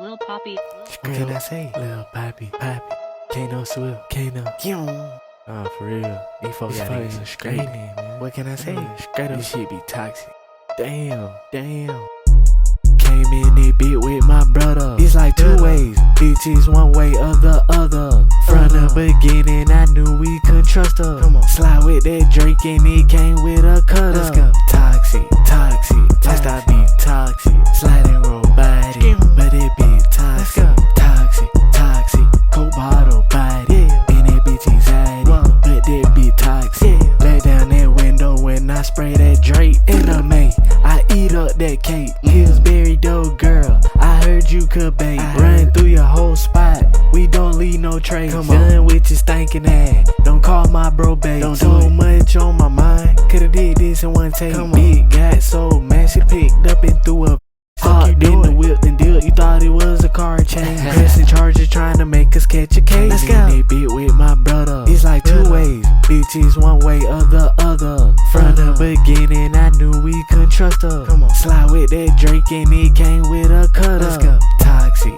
Lil Poppy. What can I say? Lil Poppy, KanoSwift, Kano. Oh, for real. These folks gotta get straight, man. What can I say? Straight up, this shit be toxic. Damn. Came in it bit with my brother. It's like two ways. Bitches one way or the other. From the beginning, I knew we couldn't trust her. Come on. Slide with that Drake and it came with a cutter. Let's go. Toxic. Lifestyle be toxic. Sliding robotic, but it be toxic. Toxic. Coke bottle body. And that bitch anxiety, but that be toxic. Let down that window when I spray that Drake. Anime, I eat up that cake. Pillsbury dough girl, I heard you could bake. Run through your whole spot, we don't leave no trace. Done with your stinking ass, don't call my bro babe. Don't so much on my mind, coulda did this in one take. Big got so mad, she picked up and threw a Hopped in the whip and deal, you thought it was a car chain. Pressing charges trying to make us catch a case. Let's go. It bit with my brother. It's like two ways. Bitches one way or the other. From the beginning, I knew we couldn't trust her. Slide with that Drake and it came with a cutter. Let's go. Toxic.